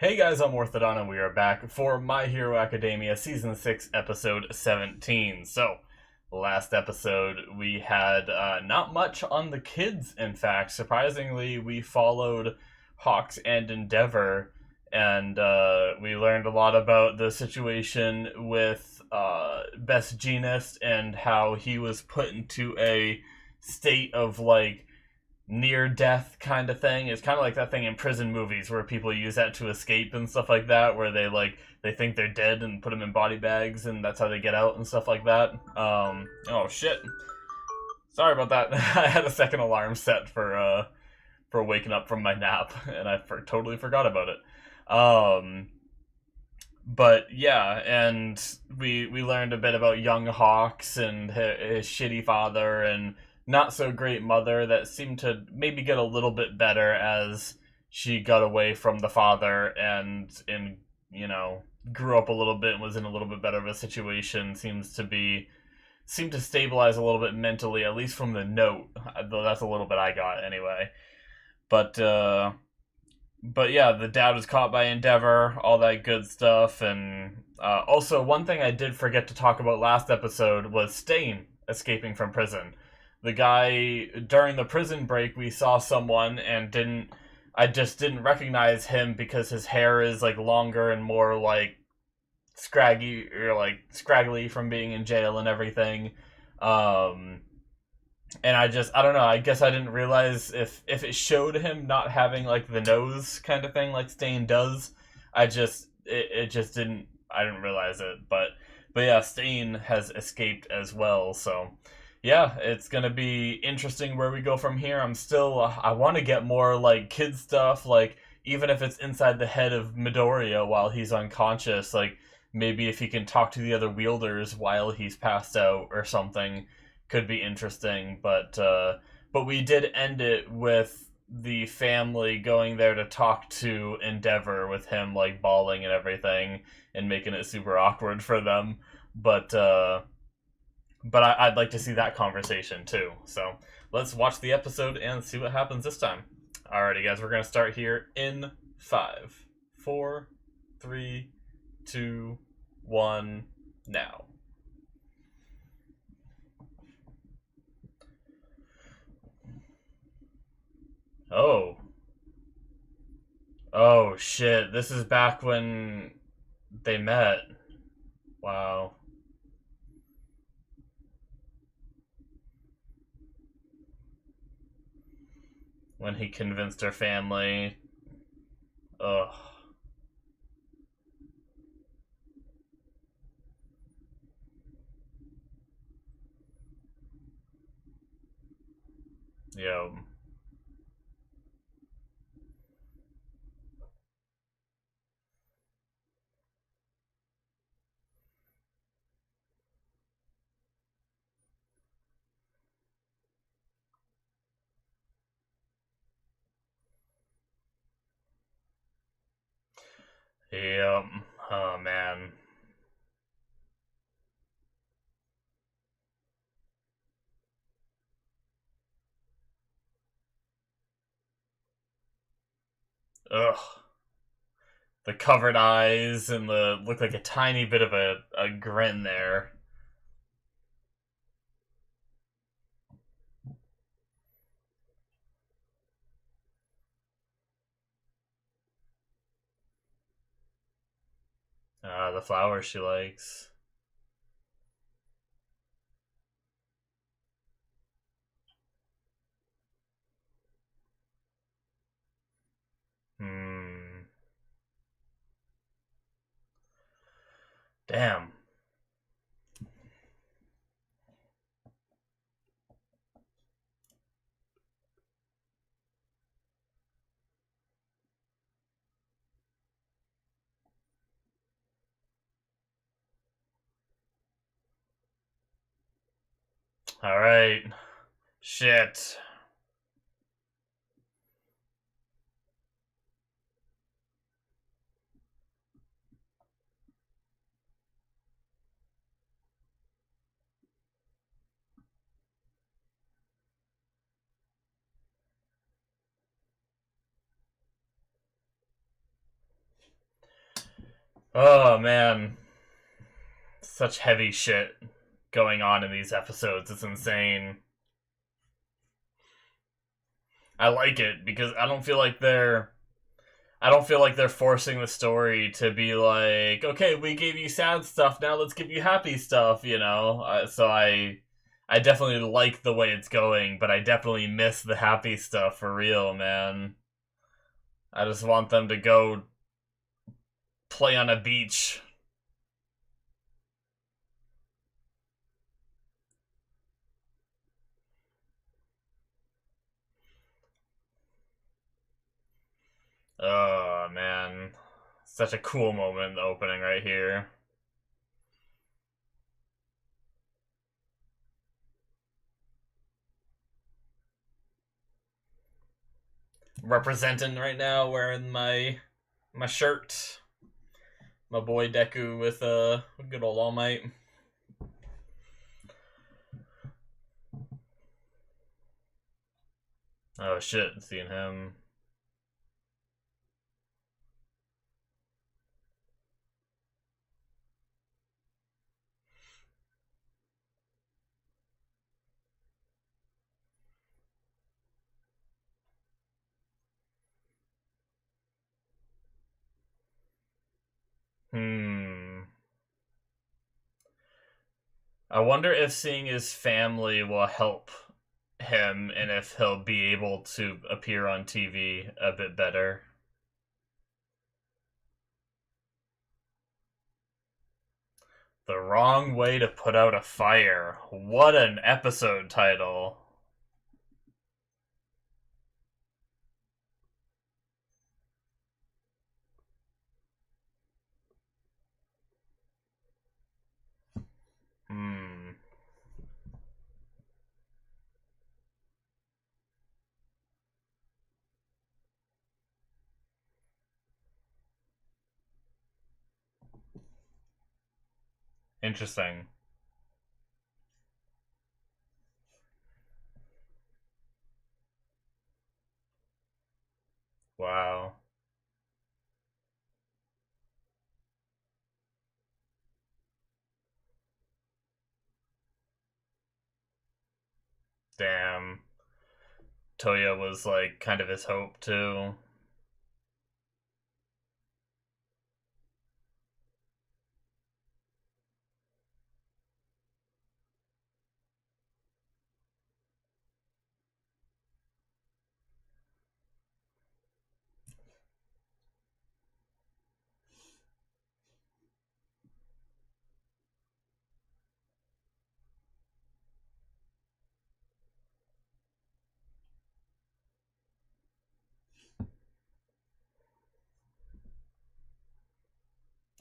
Hey guys, I'm Morthadon and we are back for My Hero Academia Season 6, Episode 17. So, last episode we had not much on the kids, in fact. Surprisingly, we followed Hawks and Endeavor, and we learned a lot about the situation with Best Genist and how he was put into a state of, like, near death kind of thing. It's kind of like that thing in prison movies where people use that to escape and stuff like that, where they think they're dead and put them in body bags and that's how they get out and stuff like that. Oh shit. Sorry about that. I had a second alarm set for waking up from my nap and I totally forgot about it. But yeah, and we learned a bit about young Hawks and his shitty father and not so great mother that seemed to maybe get a little bit better as she got away from the father and you know grew up a little bit and was in a little bit better of a situation. Seemed to stabilize a little bit mentally, at least from the note. Though that's a little bit I got anyway. But but yeah, the dad was caught by Endeavor, all that good stuff, and also one thing I did forget to talk about last episode was Stain escaping from prison. The guy during the prison break, we saw someone and I just didn't recognize him because his hair is like longer and more like scraggy or like scraggly from being in jail and everything. Um, and I don't know. I guess I didn't realize if it showed him not having like the nose kind of thing like Stain does. It just didn't. I didn't realize it, but yeah, Stain has escaped as well. So yeah, it's gonna be interesting where we go from here. I want to get more like kid stuff, like even if it's inside the head of Midoriya while he's unconscious, like maybe if he can talk to the other wielders while he's passed out or something could be interesting. But we did end it with the family going there to talk to Endeavor with him like bawling and everything and making it super awkward for them. But I'd like to see that conversation too. So let's watch the episode and see what happens this time. Alrighty, guys, we're gonna start here in 5, 4, 3, 2, 1, now. Oh. Oh shit, this is back when they met. Wow. When he convinced her family. Ugh. Yo. Yep. Oh man. Ugh. The covered eyes and the look like a tiny bit of a grin there. The flowers she likes. Hmm. Damn. Alright. Shit. Oh man, such heavy shit going on in these episodes. It's insane. I like it because I don't feel like they're forcing the story to be like, okay, we gave you sad stuff, now let's give you happy stuff, you know. I definitely like the way it's going, but I definitely miss the happy stuff for real, man. I just want them to go play on a beach. Oh man, such a cool moment in the opening right here. Representing right now, wearing my shirt, my boy Deku with a good old All Might. Oh shit, seeing him. Hmm. I wonder if seeing his family will help him and if he'll be able to appear on TV a bit better. The wrong way to put out a fire. What an episode title. Hmm. Interesting. Wow. Damn. Toya was like kind of his hope too.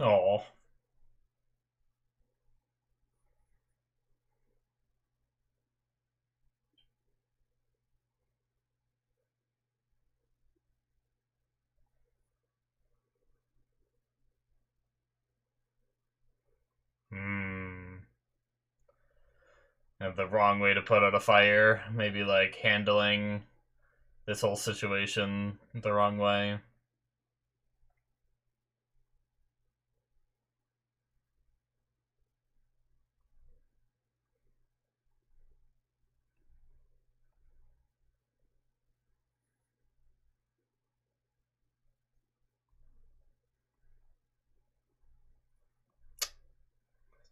Oh. Hmm. And the wrong way to put out a fire. Maybe like handling this whole situation the wrong way.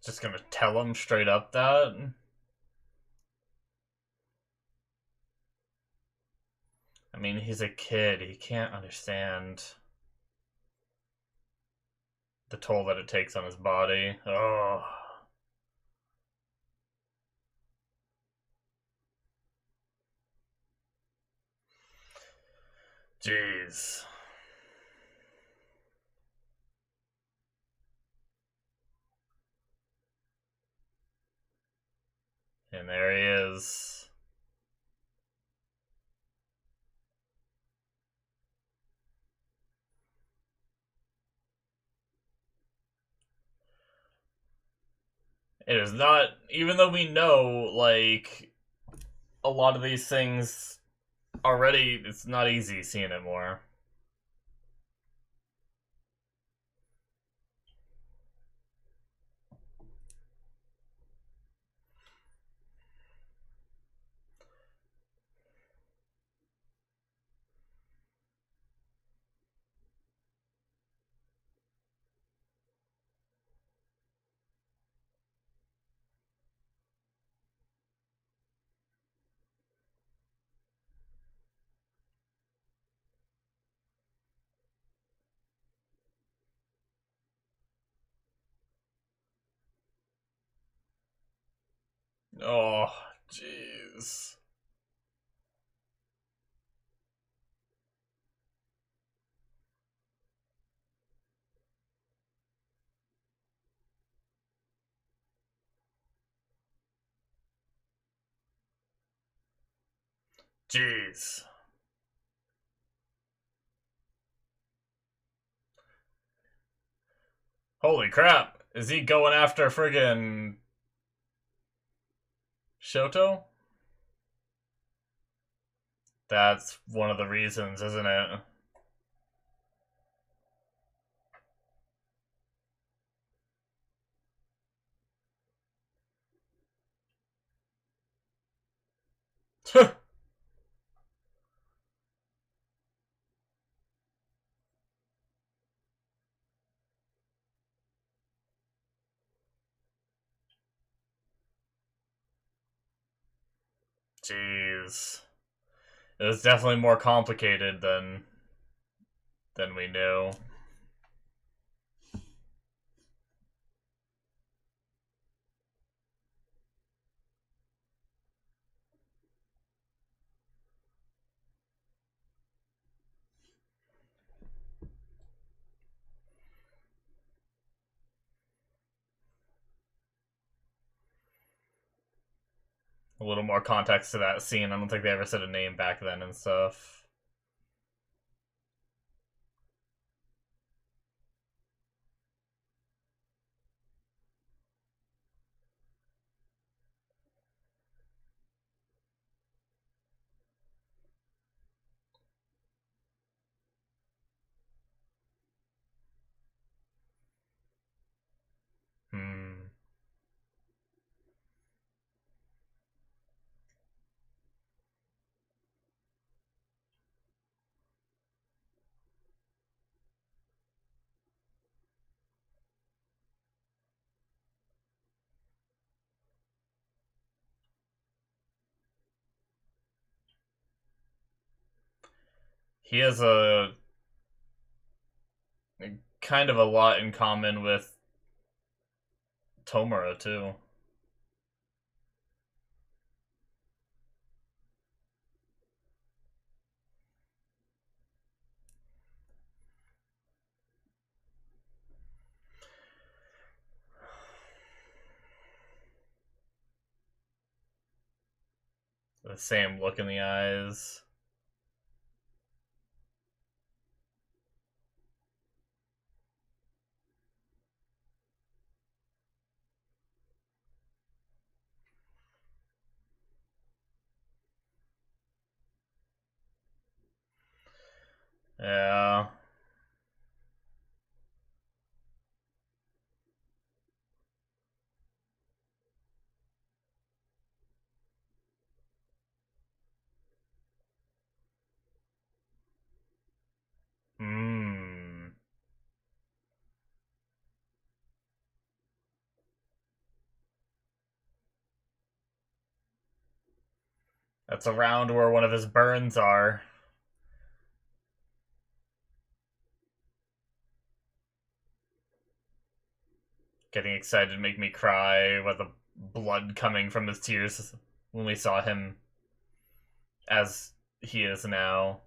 Just gonna tell him straight up that. I mean, he's a kid. He can't understand the toll that it takes on his body. Oh, jeez. And there he is. It is not, even though we know, like, a lot of these things already, it's not easy seeing it more. Oh, jeez. Jeez. Holy crap. Is he going after friggin' Shoto? That's one of the reasons, isn't it? Jeez. It was definitely more complicated than we knew. A little more context to that scene. I don't think they ever said a name back then and stuff. Hmm. He has a kind of a lot in common with Tomura too. The same look in the eyes. Yeah. Hmm. That's around where one of his burns are. Getting excited make me cry with the blood coming from his tears when we saw him as he is now.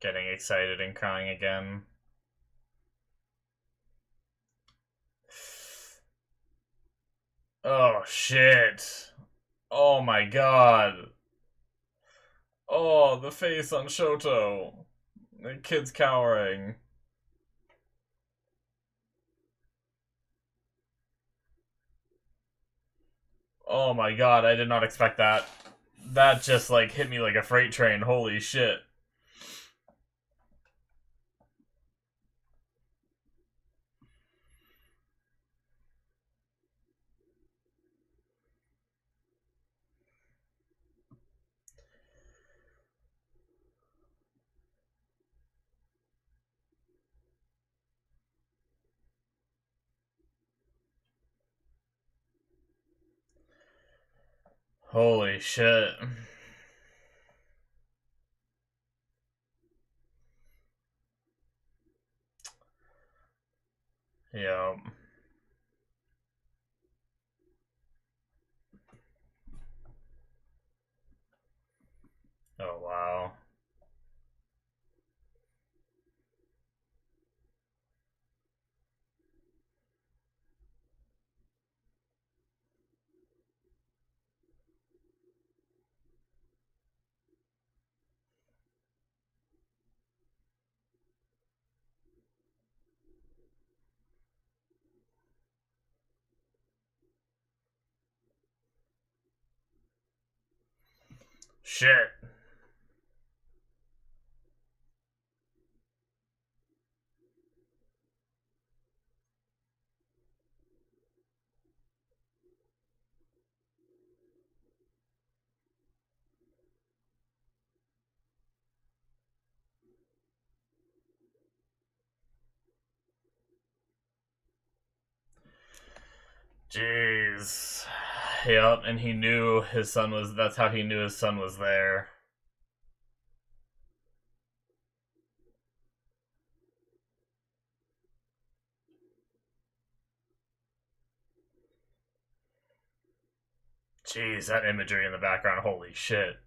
Getting excited and crying again. Oh shit. Oh my god. Oh, the face on Shoto. The kid's cowering. Oh my god, I did not expect that. That just like hit me like a freight train. Holy shit. Holy shit. Yeah. Oh, wow. Shit. Jeez. Yep, and he knew his son was. That's how he knew his son was there. Jeez, that imagery in the background. Holy shit.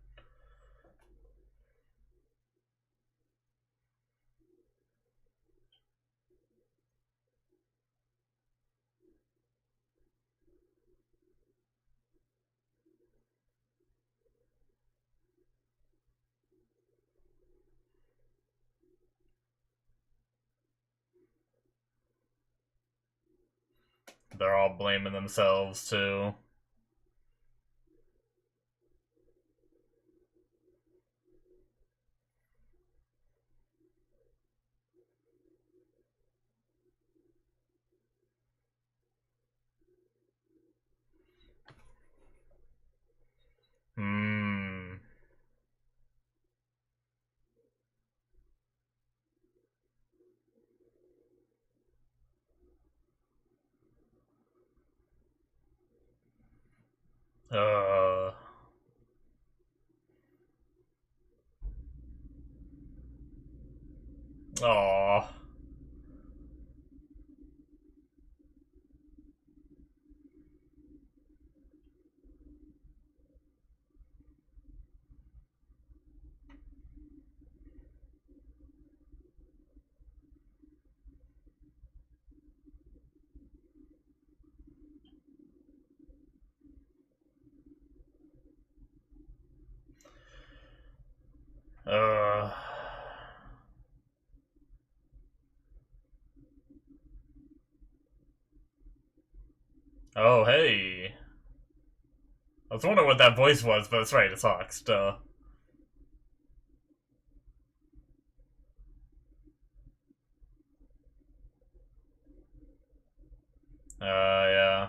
They're all blaming themselves, too. Hmm. Uh. Aw. Uh. Oh, hey. I was wondering what that voice was, but that's right, it's Hawks. Duh. Yeah.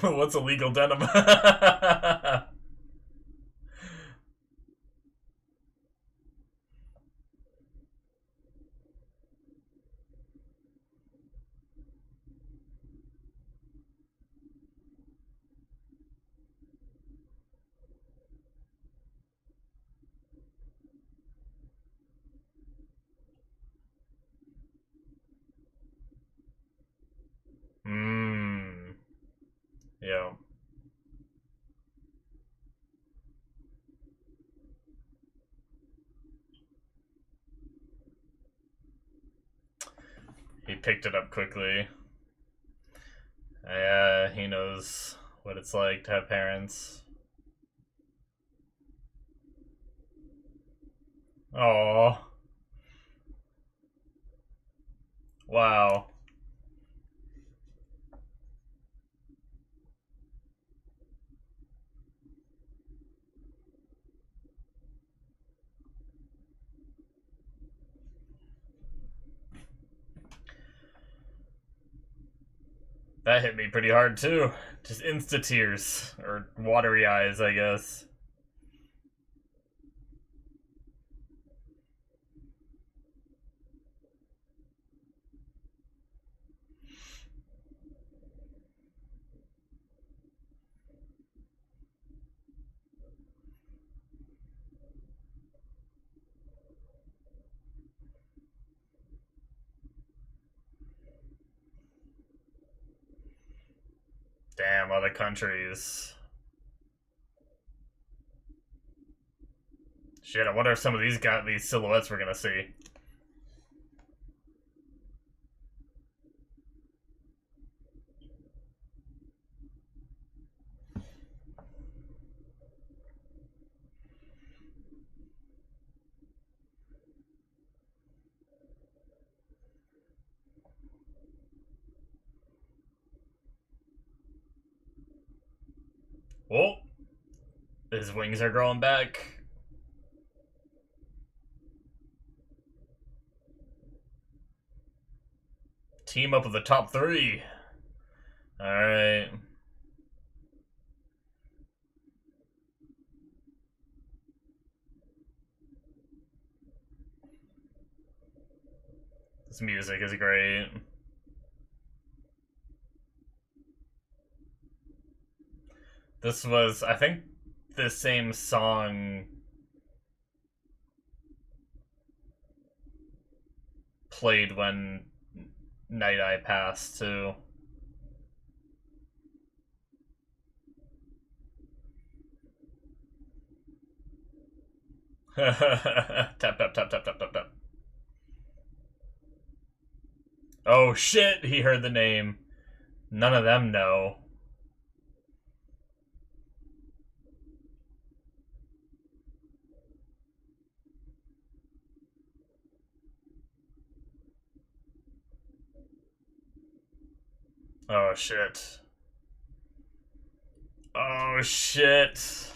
What's illegal denim? Mmm. Yeah. He picked it up quickly. Yeah, he knows what it's like to have parents. Oh, wow. That hit me pretty hard too. Just insta tears. Or watery eyes, I guess. Damn, other countries. Shit, I wonder if some of these got these silhouettes we're gonna see. Oh, his wings are growing back. Team up with the top three. Alright. This music is great. This was, I think, the same song played when Night Eye passed, too. Tap, tap, tap, tap, tap, tap, tap. Oh shit, he heard the name. None of them know. Oh shit. Oh shit.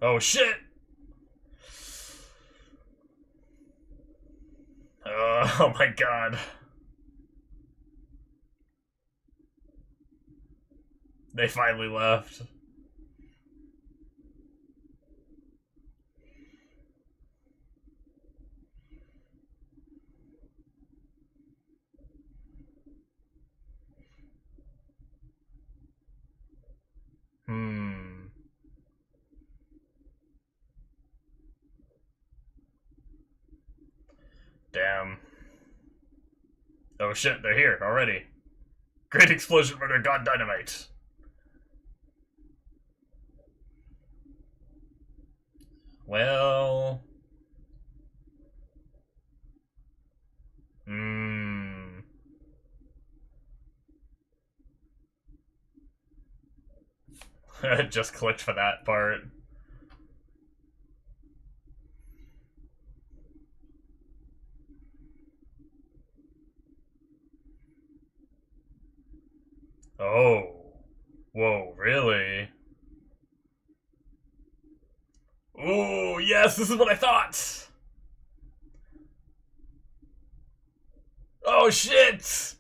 Oh shit. Oh my god. They finally left. Hmm. Damn. Oh shit, they're here already. Great explosion, murder, god dynamite. Well... Hmm. Just clicked for that part. Oh. Whoa, really? Ooh, yes, this is what I thought! Oh shit!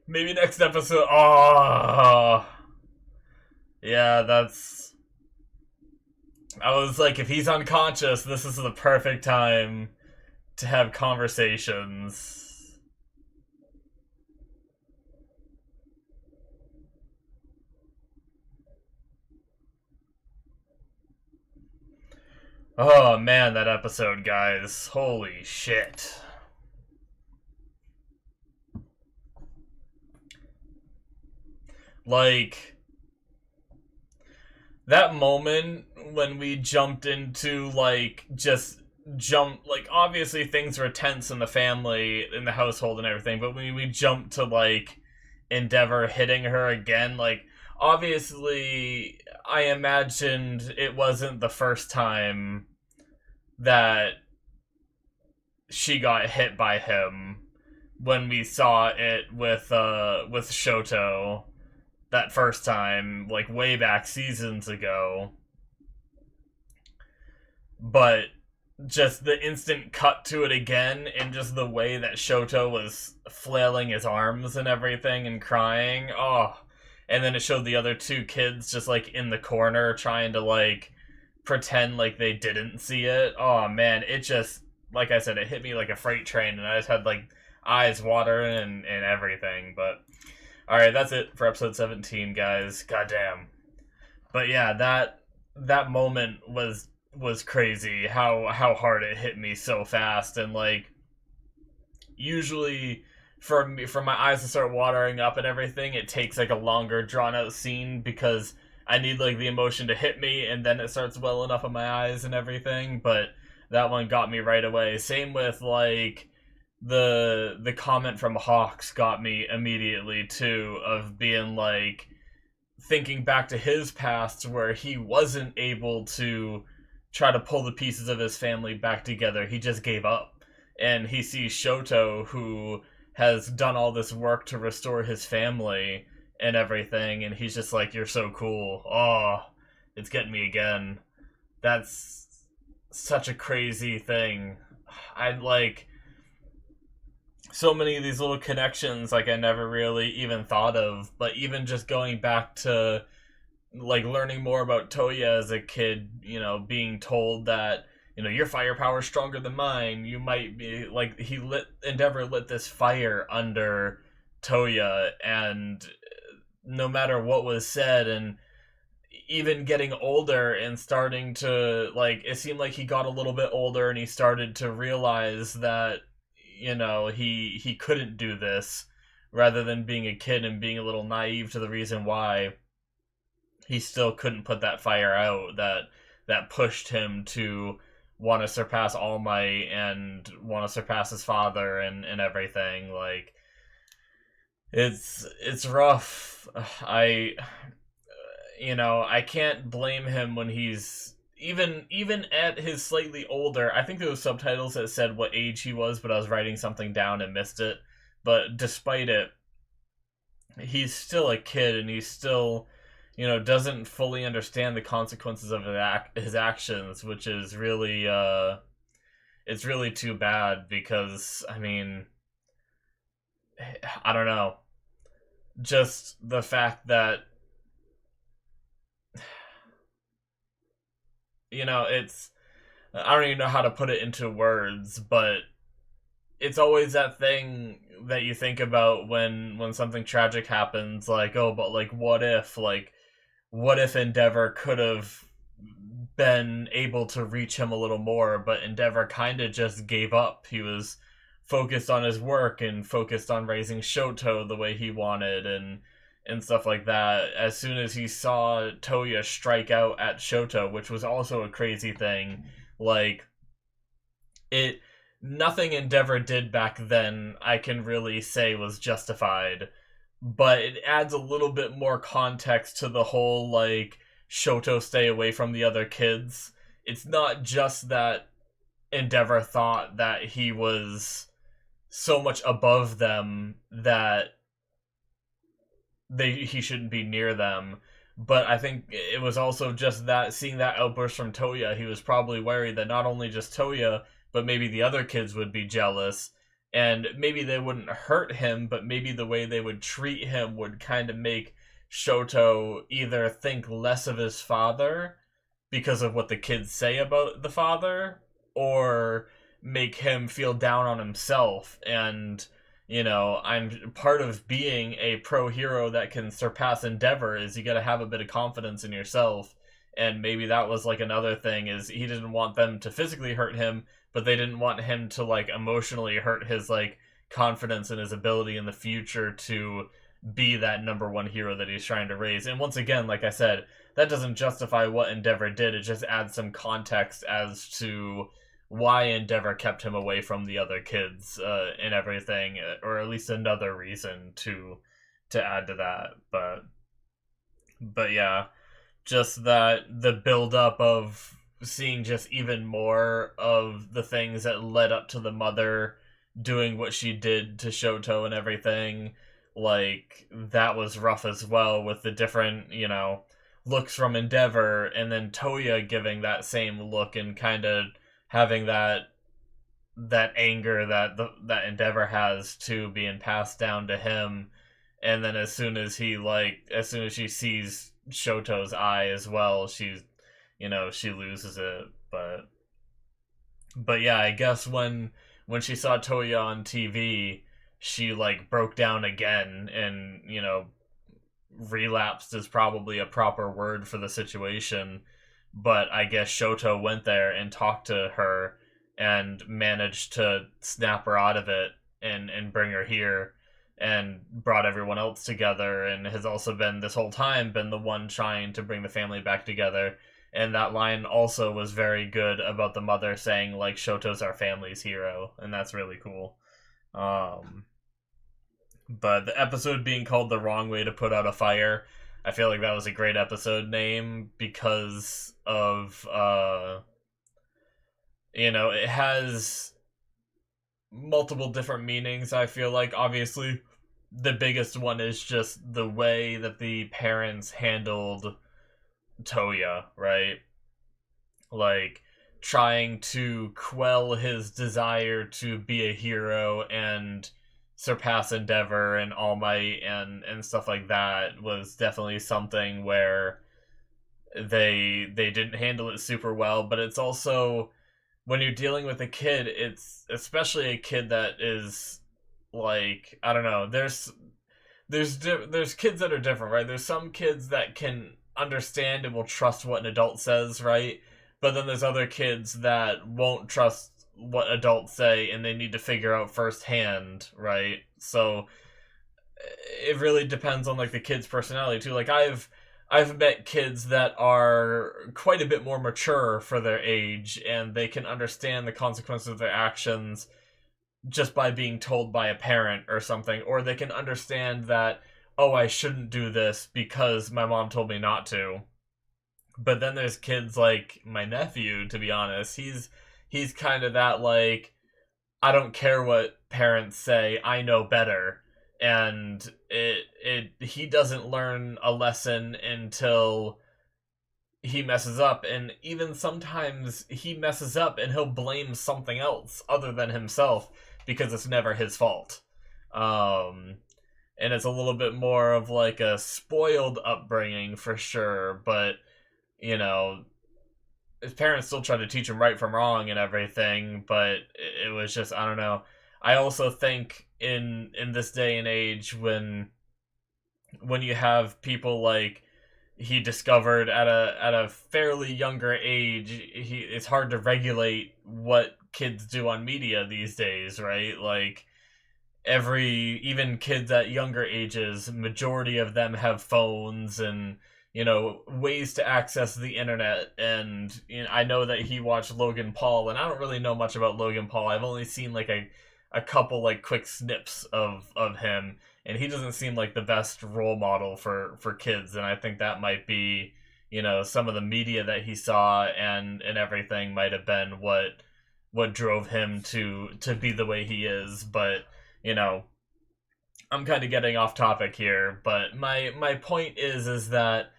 Maybe next episode. Oh. Yeah, that's... I was like, if he's unconscious, this is the perfect time to have conversations. Oh man, that episode, guys. Holy shit. Like, that moment when we jumped into, like, just jump, like, obviously things were tense in the family, in the household and everything, but when we jumped to, like, Endeavor hitting her again, like, obviously, I imagined it wasn't the first time that she got hit by him when we saw it with Shoto that first time, like way back seasons ago. But just the instant cut to it again, and just the way that Shoto was flailing his arms and everything and crying. Oh, and then it showed the other two kids just like in the corner trying to like pretend like they didn't see it. Oh man, it just, like I said, it hit me like a freight train, and I just had like eyes watering and everything. But alright, that's it for episode 17, guys. Goddamn. But yeah, that moment was was crazy. How hard it hit me so fast, and like usually for my eyes to start watering up and everything, it takes like a longer drawn out scene because I need like the emotion to hit me and then it starts welling up in my eyes and everything. But that one got me right away. Same with like the comment from Hawks got me immediately too, of being like thinking back to his past where he wasn't able to try to pull the pieces of his family back together. He just gave up. And he sees Shoto, who has done all this work to restore his family and everything, and he's just like, "You're so cool." Oh, it's getting me again. That's such a crazy thing. I'd like so many of these little connections like I never really even thought of, but even just going back to like learning more about Toya as a kid, being told that your firepower is stronger than mine. You might be like he lit Endeavor lit this fire under Toya, and no matter what was said, and even getting older and starting to like, it seemed like he got a little bit older and he started to realize that he couldn't do this, rather than being a kid and being a little naive to the reason why he still couldn't put that fire out that pushed him to want to surpass All Might and want to surpass his father and everything. Like it's rough. I can't blame him when he's even at his slightly older. I think there was subtitles that said what age he was, but I was writing something down and missed it. But despite it, he's still a kid, and he's still doesn't fully understand the consequences of his actions, which is really it's really too bad, because I mean, I don't know, just the fact that it's, I don't even know how to put it into words, but it's always that thing that you think about when something tragic happens, like, oh, but like what if Endeavor could have been able to reach him a little more, but Endeavor kind of just gave up. He was focused on his work and focused on raising Shoto the way he wanted, and stuff like that. As soon as he saw Toya strike out at Shoto, which was also a crazy thing, like it nothing Endeavor did back then I can really say was justified, but it adds a little bit more context to the whole like Shoto stay away from the other kids. It's not just that Endeavor thought that he was so much above them that he shouldn't be near them. But I think it was also just that, seeing that outburst from Toya, he was probably worried that not only just Toya, but maybe the other kids would be jealous, and maybe they wouldn't hurt him, but maybe the way they would treat him would kind of make Shoto either think less of his father because of what the kids say about the father, or make him feel down on himself. And I'm part of being a pro hero that can surpass Endeavor is you got to have a bit of confidence in yourself. And maybe that was like another thing, is he didn't want them to physically hurt him, but they didn't want him to like emotionally hurt his like confidence in his ability in the future to be that number one hero that he's trying to raise. And once again, like I said, that doesn't justify what Endeavor did. It just adds some context as to why Endeavor kept him away from the other kids, and everything, or at least another reason to add to that. But yeah, just that the build up of seeing just even more of the things that led up to the mother doing what she did to Shoto and everything, like that was rough as well, with the different looks from Endeavor, and then Toya giving that same look and kind of having that anger that Endeavor has too being passed down to him. And then as soon as she sees Shoto's eye as well, she loses it. But yeah, I guess when she saw Toya on TV, she like broke down again, and relapsed is probably a proper word for the situation, but I guess Shoto went there and talked to her and managed to snap her out of it and bring her here and brought everyone else together, and has also been this whole time been the one trying to bring the family back together. And that line also was very good about the mother saying like Shoto's our family's hero, and that's really cool. um but the episode being called The Wrong Way to Put Out a Fire, I feel like that was a great episode name because of it has multiple different meanings. I feel like obviously the biggest one is just the way that the parents handled Toya, right? Like trying to quell his desire to be a hero and surpass Endeavor and All Might and stuff like that was definitely something where they didn't handle it super well. But it's also, when you're dealing with a kid, it's especially a kid that is like, I don't know, there's kids that are different, right? There's some kids that can understand and will trust what an adult says, right? But then there's other kids that won't trust what adults say and they need to figure out firsthand, right? So it really depends on like the kid's personality too. Like I've met kids that are quite a bit more mature for their age, and they can understand the consequences of their actions just by being told by a parent or something, or they can understand that, oh, I shouldn't do this because my mom told me not to. But then there's kids like my nephew, to be honest. He's kind of that, like, I don't care what parents say, I know better. And he doesn't learn a lesson until he messes up, and even sometimes he messes up and he'll blame something else other than himself because it's never his fault. And it's a little bit more of like a spoiled upbringing for sure, but you know, his parents still try to teach him right from wrong and everything, but it was just, I don't know. I also think in this day and age, when you have people like he discovered at a fairly younger age, it's hard to regulate what kids do on media these days, right? Like even kids at younger ages, majority of them have phones and ways to access the internet. And I know that he watched Logan Paul, and I don't really know much about Logan Paul. I've only seen like a couple like quick snips of him, and he doesn't seem like the best role model for kids. And I think that might be some of the media that he saw and everything might have been what drove him to be the way he is. But I'm kind of getting off topic here, but my point is that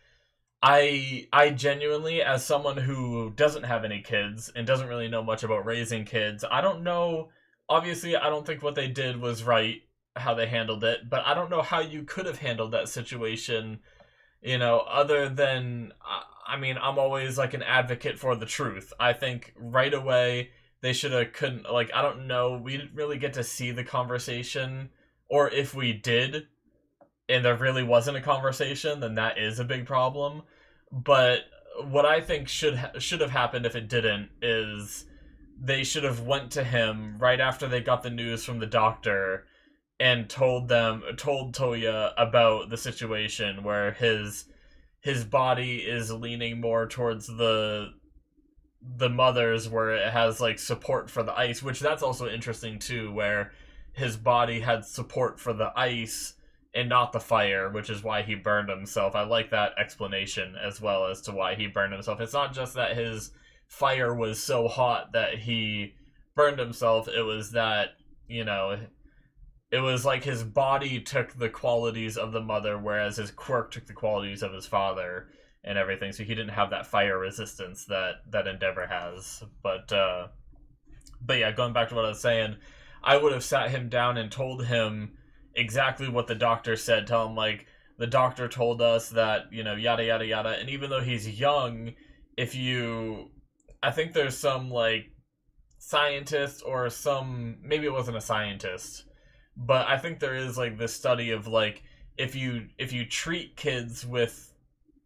I genuinely, as someone who doesn't have any kids and doesn't really know much about raising kids, I don't know. Obviously, I don't think what they did was right, how they handled it, but I don't know how you could have handled that situation, other than, I mean, I'm always like an advocate for the truth. I think right away they should have couldn't, like, I don't know, we didn't really get to see the conversation, or if we did, and there really wasn't a conversation, then that is a big problem. But what I think should have happened if it didn't is they should have went to him right after they got the news from the doctor and told Toya about the situation where his body is leaning more towards the mother's, where it has like support for the ice, which that's also interesting too, where his body had support for the ice and not the fire, which is why he burned himself. I like that explanation as well as to why he burned himself. It's not just that his fire was so hot that he burned himself, it was that, it was like his body took the qualities of the mother, whereas his quirk took the qualities of his father and everything, so he didn't have that fire resistance that Endeavor has. But yeah, going back to what I was saying, I would have sat him down and told him exactly what the doctor said. Tell him, like, the doctor told us that, yada yada yada. And even though he's young, I think there's some like scientist or maybe it wasn't a scientist, but I think there is like this study of like if you treat kids with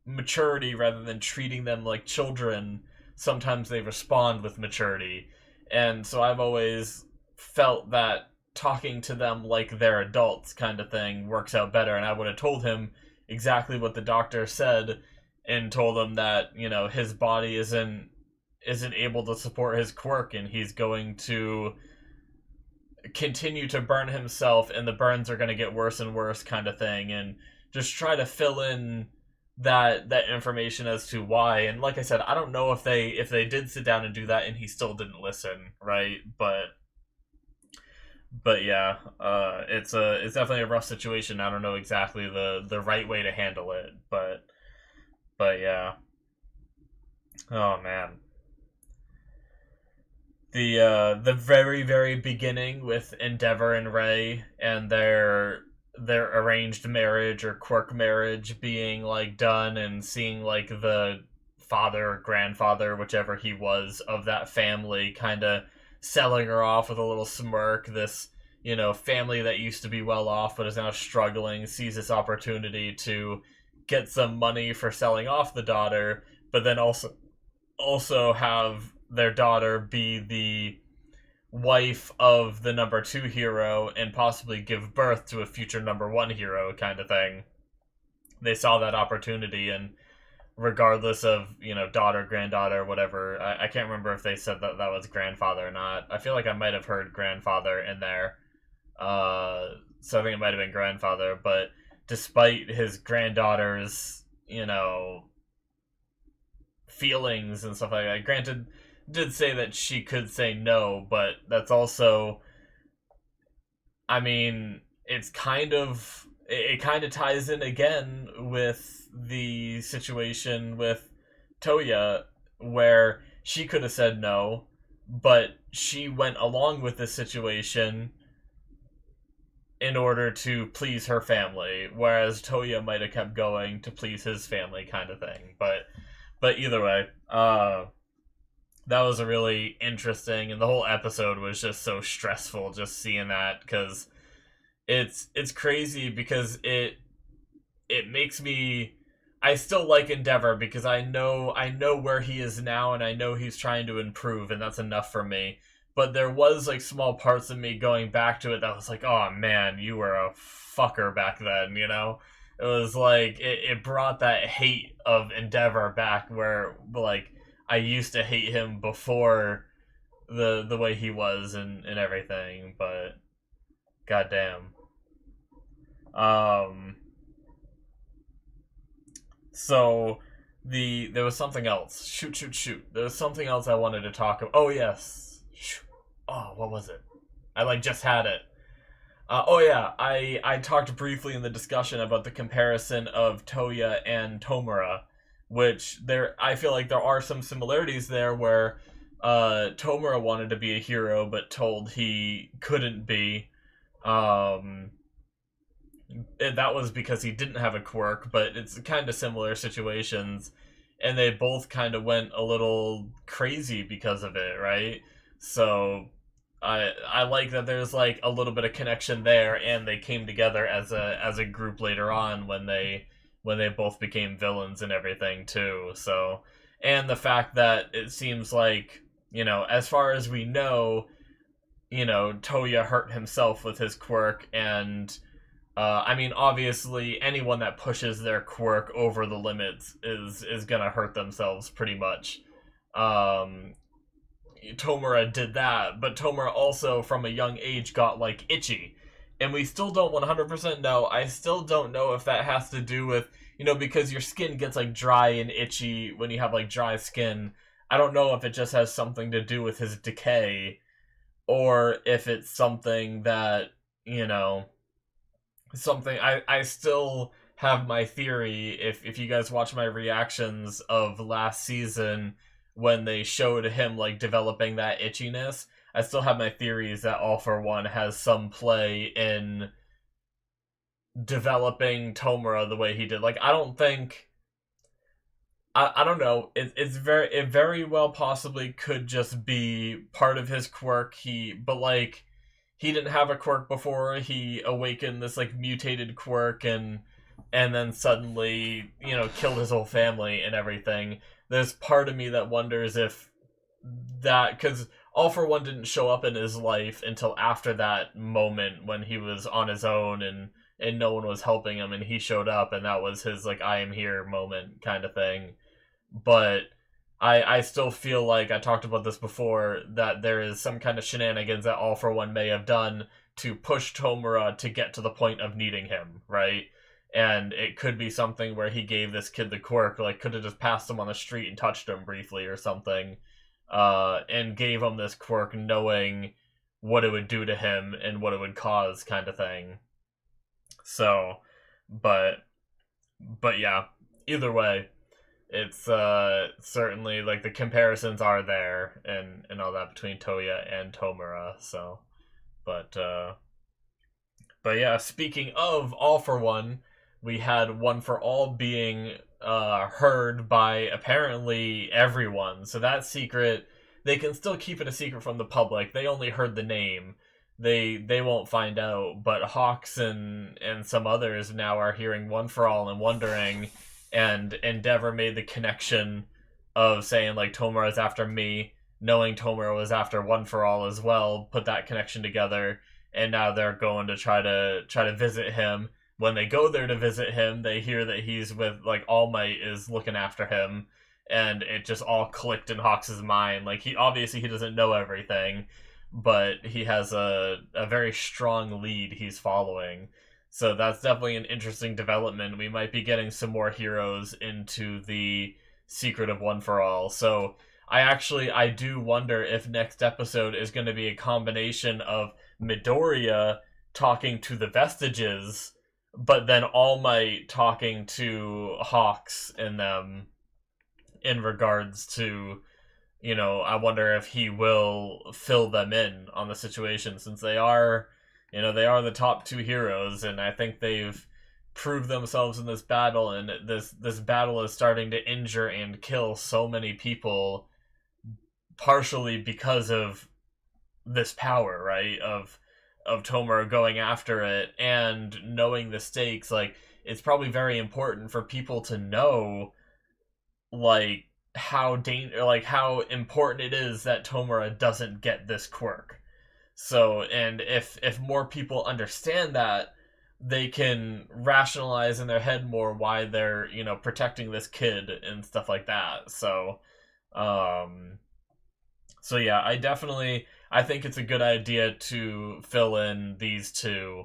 maturity rather than treating them like children, sometimes they respond with maturity. And so I've always felt that talking to them like they're adults kind of thing works out better. And I would have told him exactly what the doctor said and told him that, his body isn't able to support his quirk and he's going to continue to burn himself and the burns are going to get worse and worse kind of thing, and just try to fill in that information as to why. And like I said, I don't know if they did sit down and do that and he still didn't listen, right? But yeah, it's definitely a rough situation. I don't know exactly the right way to handle it, but yeah. Oh man. The very very beginning with Endeavor and Ray and their arranged marriage or quirk marriage being like done, and seeing like the father or grandfather, whichever he was, of that family kind of selling her off with a little smirk. This, family that used to be well off but is now struggling, sees this opportunity to get some money for selling off the daughter, but then also have their daughter be the wife of the number two hero and possibly give birth to a future number one hero kind of thing. They saw that opportunity, and regardless of, daughter, granddaughter, whatever, I can't remember if they said that was grandfather or not. I feel like I might have heard grandfather in there. So I think it might have been grandfather, but despite his granddaughter's, feelings and stuff like that, granted, did say that she could say no, but that's also, I mean, it kind of ties in again with the situation with Toya, where she could have said no, but she went along with the situation in order to please her family, whereas Toya might have kept going to please his family kind of thing. But either way, that was a really interesting, and the whole episode was just so stressful just seeing that, because it's crazy, because it makes me, I still like Endeavor because I know where he is now and I know he's trying to improve, and that's enough for me. But there was like small parts of me going back to it that was like, oh man, you were a fucker back then, It was like it brought that hate of Endeavor back, where like I used to hate him before the way he was and everything, but goddamn. So there was something else. Shoot. There was something else I wanted to talk about. Oh yes. Oh, what was it? I like just had it. Oh yeah, I talked briefly in the discussion about the comparison of Toya and Tomura, which I feel like there are some similarities there, where Tomura wanted to be a hero but told he couldn't be. That was because he didn't have a quirk, but it's kind of similar situations, and they both kind of went a little crazy because of it, right? So I like that there's like a little bit of connection there, and they came together as a group later on when they both became villains and everything too. So, and the fact that it seems like, as far as we know, Toya hurt himself with his quirk, and I mean, obviously, anyone that pushes their quirk over the limits is gonna hurt themselves pretty much. Tomura did that, but Tomura also, from a young age, got like itchy, and we still don't 100% know. I still don't know if that has to do with, because your skin gets like dry and itchy when you have like dry skin. I don't know if it just has something to do with his decay, or if it's something that, something. I still have my theory. If you guys watch my reactions of last season when they showed him like developing that itchiness, I still have my theories that All for One has some play in developing Tomura the way he did. Like, I don't think, I don't know. It very well possibly could just be part of his quirk. But like, he didn't have a quirk before. He awakened this like mutated quirk, and and then suddenly, killed his whole family and everything. There's part of me that wonders if that, because All for One didn't show up in his life until after that moment when he was on his own and no one was helping him, and he showed up, and that was his like I am here moment kind of thing. But I still feel like, I talked about this before, that there is some kind of shenanigans that All for One may have done to push Tomura to get to the point of needing him, right? And it could be something where he gave this kid the quirk, like could have just passed him on the street and touched him briefly or something, and gave him this quirk knowing what it would do to him and what it would cause, kind of thing. So, but yeah, either way, it's certainly like the comparisons are there and all that between Toya and Tomura. So, but yeah, speaking of All for One, we had One for All being heard by apparently everyone. So that secret, they can still keep it a secret from the public. They only heard the name. They won't find out. But Hawks and some others now are hearing One for All and wondering. And Endeavor made the connection of saying like Tomura's after me, knowing Tomura was after One for All as well. Put that connection together, and now they're going to try to visit him. When they go there to visit him, they hear that he's with like All Might is looking after him, and it just all clicked in Hawks' mind. Like he doesn't know everything, but he has a very strong lead he's following. So that's definitely an interesting development. We might be getting some more heroes into the secret of One for All. So I do wonder if next episode is going to be a combination of Midoriya talking to the Vestiges, but then All Might talking to Hawks and them in regards to, I wonder if he will fill them in on the situation, since they are the top two heroes, and I think they've proved themselves in this battle, and this battle is starting to injure and kill so many people, partially because of this power, right? Of Tomura going after it and knowing the stakes. Like, it's probably very important for people to know, like, how important it is that Tomura doesn't get this quirk. So, and if more people understand that, they can rationalize in their head more why they're, protecting this kid and stuff like that. So, yeah, I think it's a good idea to fill in these two,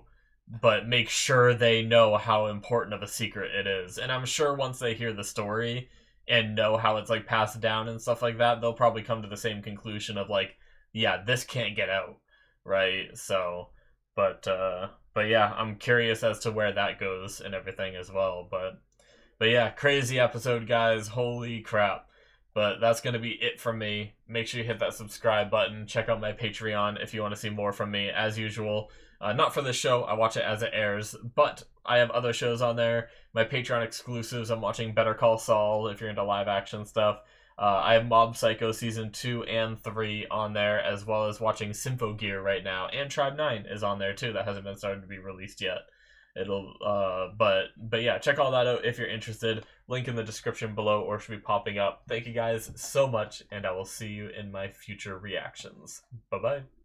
but make sure they know how important of a secret it is. And I'm sure once they hear the story and know how it's like passed down and stuff like that, they'll probably come to the same conclusion of like, yeah, this can't get out, right? So, but yeah, I'm curious as to where that goes and everything as well. But yeah, crazy episode, guys. Holy crap. But that's going to be it from me. Make sure you hit that subscribe button. Check out my Patreon if you want to see more from me, as usual. Not for this show. I watch it as it airs. But I have other shows on there. My Patreon exclusives. I'm watching Better Call Saul if you're into live action stuff. I have Mob Psycho Season 2 and 3 on there, as well as watching Symphogear right now. And Tribe 9 is on there too. That hasn't been started to be released yet. But yeah, check all that out if you're interested. Link in the description below, or should be popping up. Thank you guys so much, and I will see you in my future reactions. Bye bye.